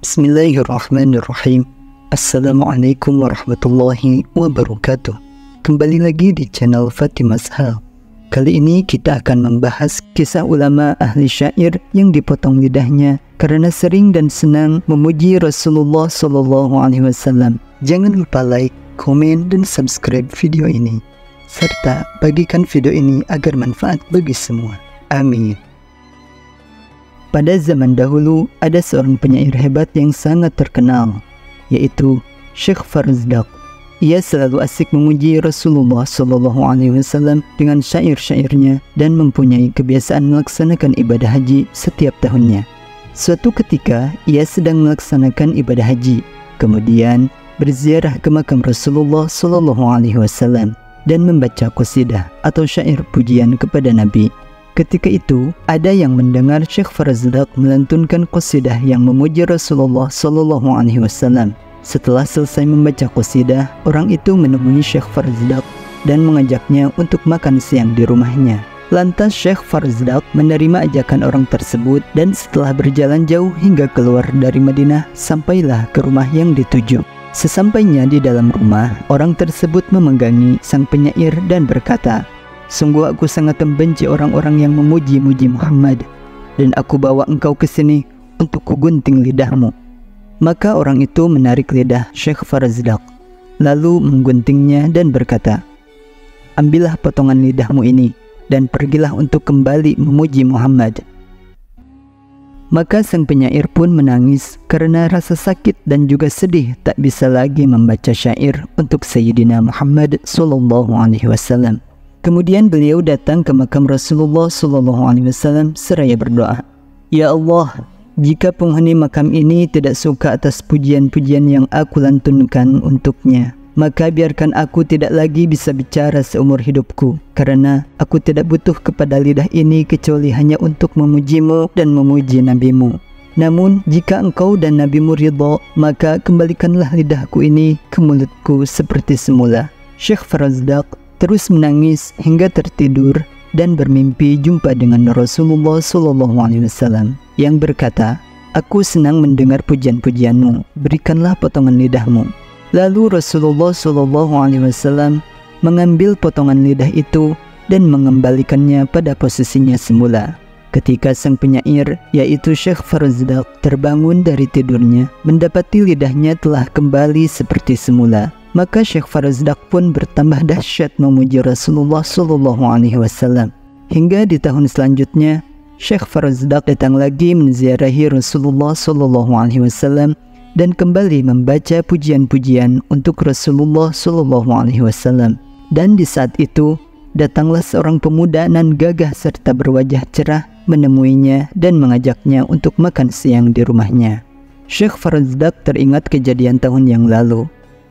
Bismillahirrahmanirrahim. Assalamualaikum warahmatullahi wabarakatuh. Kembali lagi di channel Fatimah's Hal. Kali ini kita akan membahas kisah ulama ahli syair yang dipotong lidahnya karena sering dan senang memuji Rasulullah SAW. Jangan lupa like, komen, dan subscribe video ini, serta bagikan video ini agar manfaat bagi semua. Amin. Pada zaman dahulu, ada seorang penyair hebat yang sangat terkenal, yaitu Syekh Farazdak. Ia selalu asik memuji Rasulullah SAW dengan syair-syairnya dan mempunyai kebiasaan melaksanakan ibadah haji setiap tahunnya. Suatu ketika, ia sedang melaksanakan ibadah haji, kemudian berziarah ke makam Rasulullah SAW dan membaca qasidah atau syair pujian kepada Nabi. Ketika itu, ada yang mendengar Syekh Farazdak melantunkan qasidah yang memuji Rasulullah SAW. Setelah selesai membaca qasidah, orang itu menemui Syekh Farazdak dan mengajaknya untuk makan siang di rumahnya. Lantas Syekh Farazdak menerima ajakan orang tersebut dan setelah berjalan jauh hingga keluar dari Madinah, sampailah ke rumah yang dituju. Sesampainya di dalam rumah, orang tersebut memegangi sang penyair dan berkata, "Sungguh aku sangat membenci orang-orang yang memuji-muji Muhammad, dan aku bawa engkau ke sini untuk kugunting lidahmu." Maka orang itu menarik lidah Syekh Farazdak, lalu mengguntingnya dan berkata, "Ambillah potongan lidahmu ini, dan pergilah untuk kembali memuji Muhammad." Maka sang penyair pun menangis karena rasa sakit dan juga sedih tak bisa lagi membaca syair untuk Sayyidina Muhammad SAW. Kemudian beliau datang ke makam Rasulullah SAW seraya berdoa, "Ya Allah, jika penghuni makam ini tidak suka atas pujian-pujian yang aku lantunkan untuknya, maka biarkan aku tidak lagi bisa bicara seumur hidupku, karena aku tidak butuh kepada lidah ini kecuali hanya untuk memujimu dan memuji nabimu. Namun jika engkau dan nabimu ridha, maka kembalikanlah lidahku ini ke mulutku seperti semula." Syekh Farazdak terus menangis hingga tertidur dan bermimpi jumpa dengan Rasulullah SAW yang berkata, "Aku senang mendengar pujian-pujianmu, berikanlah potongan lidahmu." Lalu Rasulullah SAW mengambil potongan lidah itu dan mengembalikannya pada posisinya semula. Ketika sang penyair, yaitu Syekh Farazdak, terbangun dari tidurnya, mendapati lidahnya telah kembali seperti semula. Maka Syekh Farazdak pun bertambah dahsyat memuji Rasulullah SAW. Hingga di tahun selanjutnya, Syekh Farazdak datang lagi menziarahi Rasulullah SAW dan kembali membaca pujian-pujian untuk Rasulullah SAW. Dan di saat itu, datanglah seorang pemuda nan gagah serta berwajah cerah menemuinya dan mengajaknya untuk makan siang di rumahnya. Syekh Farazdak teringat kejadian tahun yang lalu.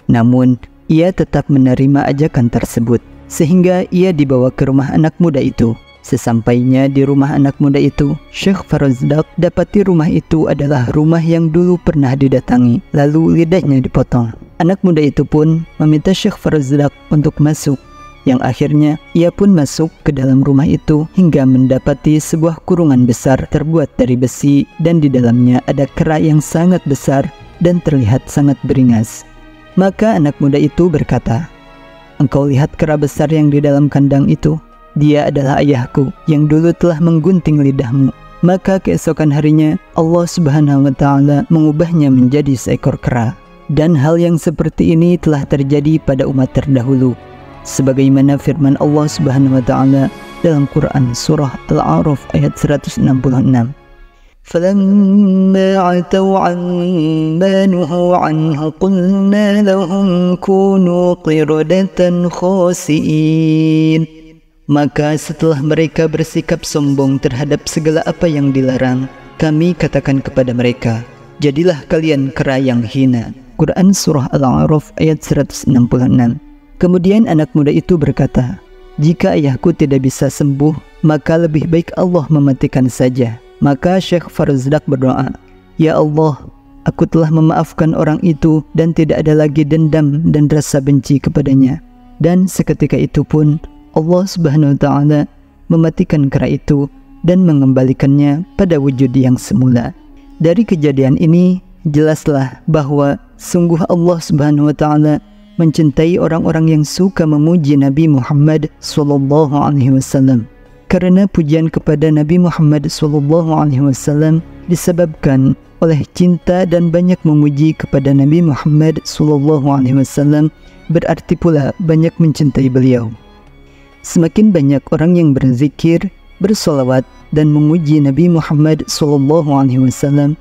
Namun, ia tetap menerima ajakan tersebut, sehingga ia dibawa ke rumah anak muda itu. Sesampainya di rumah anak muda itu, Syekh Farazdak dapati rumah itu adalah rumah yang dulu pernah didatangi, lalu lidahnya dipotong. Anak muda itu pun meminta Syekh Farazdak untuk masuk, yang akhirnya ia pun masuk ke dalam rumah itu hingga mendapati sebuah kurungan besar terbuat dari besi dan di dalamnya ada kera yang sangat besar dan terlihat sangat beringas. Maka anak muda itu berkata, "Engkau lihat kera besar yang di dalam kandang itu? Dia adalah ayahku yang dulu telah menggunting lidahmu." Maka keesokan harinya Allah Subhanahu wa Ta'ala mengubahnya menjadi seekor kera. Dan hal yang seperti ini telah terjadi pada umat terdahulu, sebagaimana firman Allah Subhanahu wa Ta'ala dalam Quran surah Al-A'raf ayat 166. فَلَمَّا عَتَوْا عَمَّا نُهُوا عَنْهُ قُلْنَا لَهُمْ كُونُوا قِرَدَةً خَاسِئِينَ. Maka setelah mereka bersikap sombong terhadap segala apa yang dilarang, kami katakan kepada mereka, "Jadilah kalian kera yang hina." Quran surah Al-A'raf ayat 166. Kemudian anak muda itu berkata, "Jika ayahku tidak bisa sembuh, maka lebih baik Allah mematikan saja." Maka Syekh Farazdak berdoa, "Ya Allah, aku telah memaafkan orang itu dan tidak ada lagi dendam dan rasa benci kepadanya." Dan seketika itu pun Allah Subhanahu wa Ta'ala mematikan kera itu dan mengembalikannya pada wujud yang semula. Dari kejadian ini Jelaslah bahwa sungguh Allah Subhanahu wa taala mencintai orang-orang yang suka memuji Nabi Muhammad sallallahu alaihi wasallam. Karena pujian kepada Nabi Muhammad sallallahu alaihi wasallam disebabkan oleh cinta dan banyak memuji kepada Nabi Muhammad sallallahu alaihi wasallam, berarti pula banyak mencintai beliau. Semakin banyak orang yang berzikir, bersolawat dan memuji Nabi Muhammad sallallahu alaihi wasallam,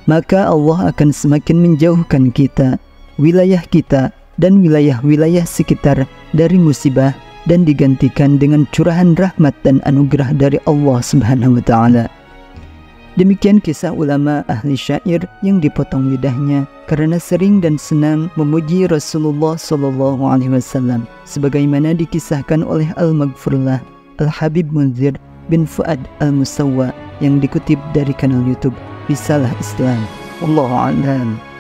maka Allah akan semakin menjauhkan kita, wilayah kita dan wilayah-wilayah sekitar dari musibah dan digantikan dengan curahan rahmat dan anugerah dari Allah Subhanahu wa taala. Demikian kisah ulama ahli syair yang dipotong lidahnya karena sering dan senang memuji Rasulullah sallallahu alaihi wasallam, sebagaimana dikisahkan oleh Al-Maghfurlah Al-Habib Munzir bin Fuad Al-Musawwa yang dikutip dari kanal YouTube Risalah Islam. Wallahu a'lam.